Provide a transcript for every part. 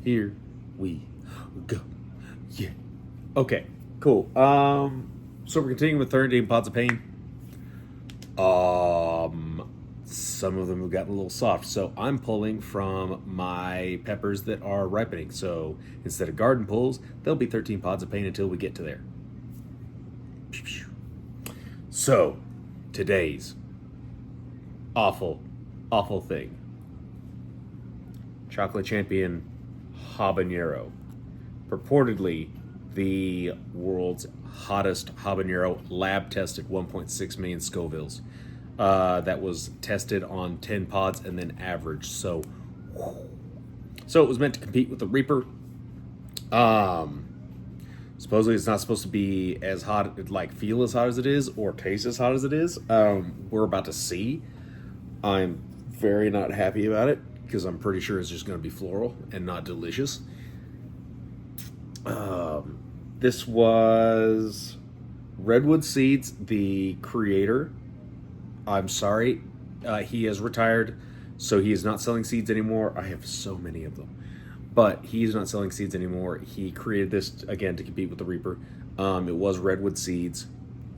Here we go. Yeah. Okay, cool. So we're continuing with 30 pods of pain. Some of them have gotten a little soft, so I'm pulling from my peppers that are ripening. So instead of garden pulls, there'll be 13 pods of pain until we get to there. So today's awful thing. Chocolate Champion Habanero. Purportedly the world's hottest habanero, lab tested 1.6 million Scovilles. That was tested on 10 pods and then averaged. So it was meant to compete with the Reaper. Supposedly it's not supposed to be as hot, like feel as hot as it is or taste as hot as it is. We're about to see. I'm very not happy about it because I'm pretty sure it's just going to be floral and not delicious. This was Redwood Seeds, the creator. I'm sorry, he has retired, so he is not selling seeds anymore. I have so many of them, but he's not selling seeds anymore. He created this again to compete with the Reaper. It was Redwood Seeds.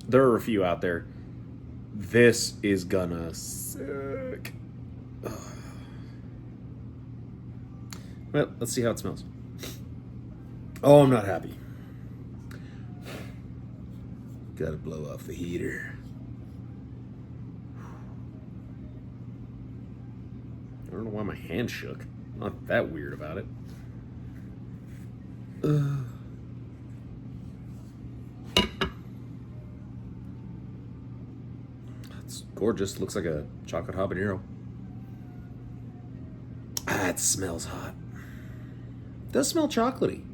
There are a few out there. This is gonna suck. Well, let's see how it smells. Oh, I'm not happy. Gotta blow off the heater. I don't know why my hand shook. Not that weird about it. It's gorgeous. Looks like a chocolate habanero. Ah, it smells hot. It does smell chocolatey.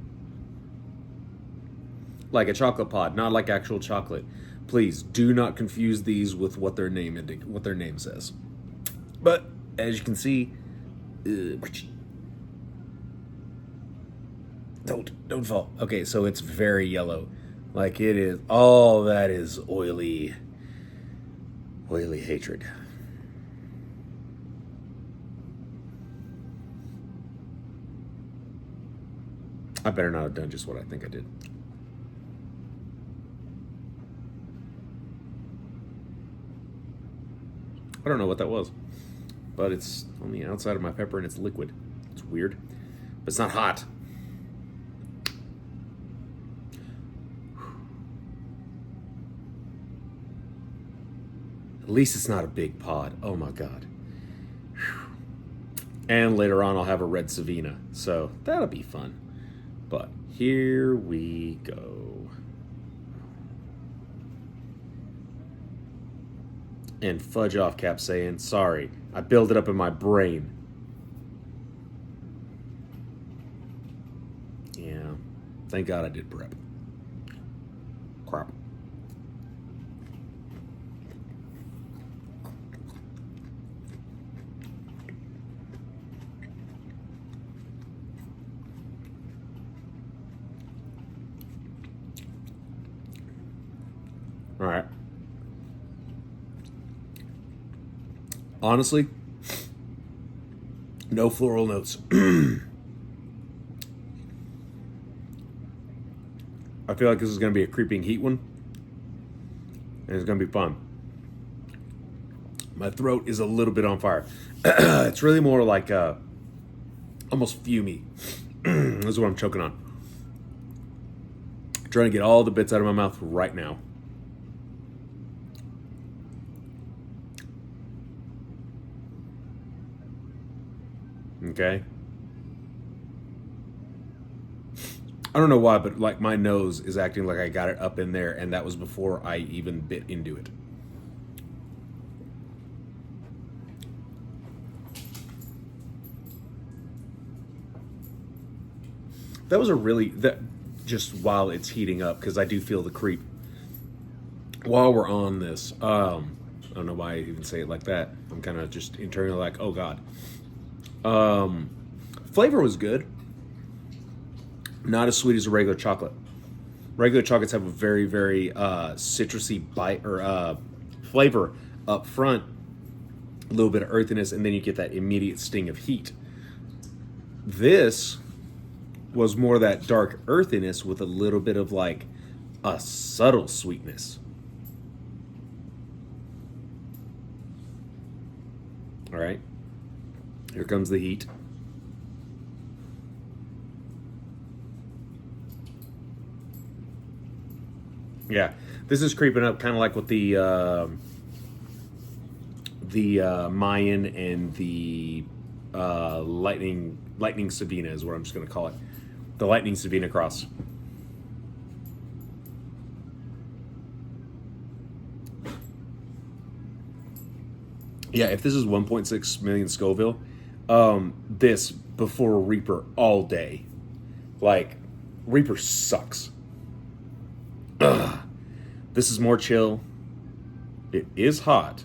Like a chocolate pod, not like actual chocolate. Please do not confuse these with what their name says. But as you can see, don't fall. Okay, so it's very yellow, like it is. Oh, that is oily hatred. I better not have done just what I think I did. I don't know what that was, but it's on the outside of my pepper and it's liquid. It's weird, but it's not hot. At least it's not a big pod. Oh my God. And later on I'll have a red Savina, so that'll be fun. But here we go. And fudge off, Cap saying, sorry, I built it up in my brain. Yeah, thank God I did prep. Crap. All right. Honestly, no floral notes. I feel like this is going to be a creeping heat one, and it's going to be fun. My throat is a little bit on fire. It's really more like almost fumey. This is what I'm choking on. Trying to get all the bits out of my mouth right now. Okay. I don't know why, but like my nose is acting like I got it up in there, and that was before I even bit into it. That was just while it's heating up, because I do feel the creep. While we're on this, I don't know why I even say it like that. I'm kind of just internally like, oh God. Flavor was good. Not as sweet as a regular chocolate. Regular chocolates have a very, very citrusy bite or flavor up front, little bit of earthiness, and then you get that immediate sting of heat. This was more that dark earthiness with a little bit of like a subtle sweetness. All right, here comes the heat. Yeah, this is creeping up, kind of like with the Mayan and the lightning Sabina is what I'm just going to call it. The lightning Sabina cross. Yeah, if this is 1.6 million Scoville, this before Reaper all day. Like, Reaper sucks. Ugh. This is more chill. It is hot.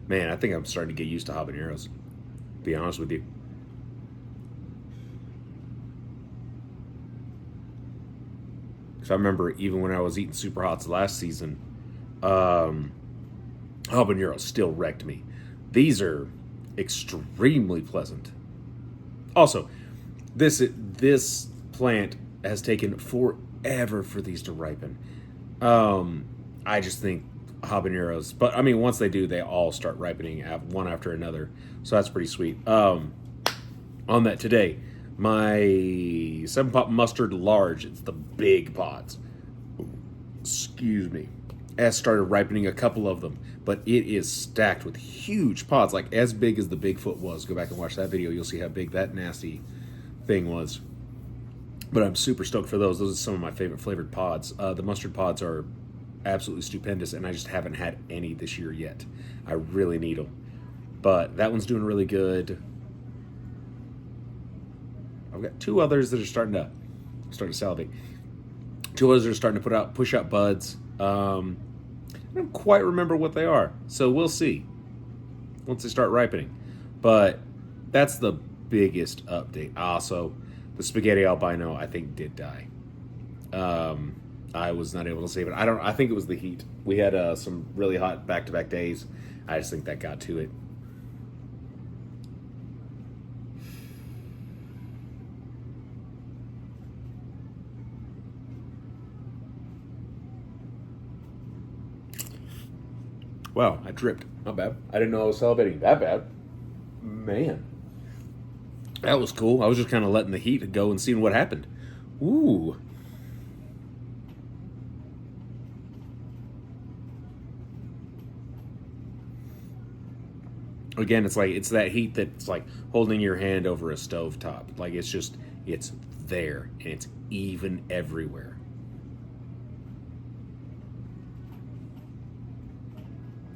Man, I think I'm starting to get used to habaneros, to be honest with you. Because I remember even when I was eating super hots last season, habaneros still wrecked me. These are extremely pleasant. Also, this plant has taken forever for these to ripen. I just think habaneros, but I mean, once they do, they all start ripening one after another. So that's pretty sweet. On that today, my 7-pot mustard large, it's the big pods. Excuse me. Has started ripening a couple of them, but it is stacked with huge pods, like as big as the Bigfoot was. Go back and watch that video. You'll see how big that nasty thing was. But I'm super stoked for those. Those are some of my favorite flavored pods. The mustard pods are absolutely stupendous, and I just haven't had any this year yet. I really need them. But that one's doing really good. I've got two others that are starting to salivate. Two others that are starting to push out buds. I don't quite remember what they are, so we'll see once they start ripening. But that's the biggest update. Also, the spaghetti albino I think did die. I was not able to save it. I think it was the heat. We had some really hot back-to-back days. I just think that got to it. Wow, I dripped. Not bad. I didn't know I was salivating that bad. Man. That was cool. I was just kind of letting the heat go and seeing what happened. Ooh. Again, it's like, it's that heat that's like holding your hand over a stove top. Like, it's there, and it's even everywhere.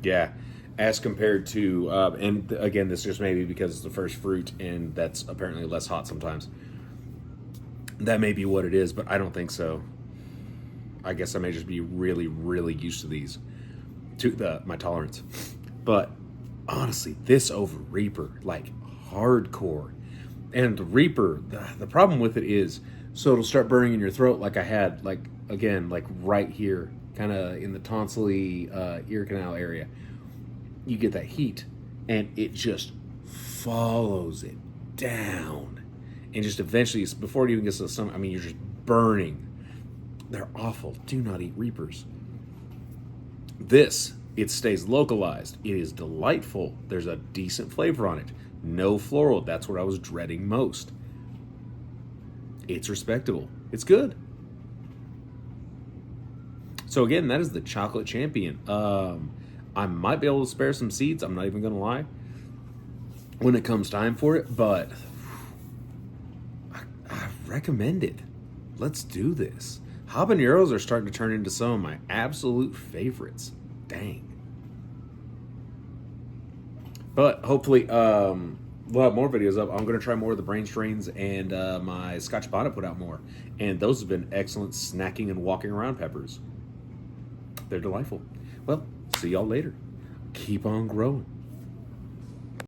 Yeah, as compared to, and again, this just may be because it's the first fruit, and that's apparently less hot sometimes. That may be what it is, but I don't think so. I guess I may just be really, really used to these, to my tolerance. But honestly, this over Reaper, like hardcore. And the Reaper, the problem with it is, so it'll start burning in your throat like I had, like, again, like right here, kind of in the tonsilly ear canal area. You get that heat, and it just follows it down. And just eventually, before it even gets to the stomach, I mean, you're just burning. They're awful. Do not eat Reapers. This, it stays localized. It is delightful. There's a decent flavor on it. No floral. That's what I was dreading most. It's respectable. It's good. So again, that is the Chocolate Champion. I might be able to spare some seeds. I'm not even going to lie when it comes time for it, but I recommend it. Let's do this. Habaneros are starting to turn into some of my absolute favorites. Dang. But hopefully, we'll have more videos up. I'm going to try more of the brain strains, and my Scotch Bonnet put out more. And those have been excellent snacking and walking around peppers. They're delightful. Well, see y'all later. Keep on growing.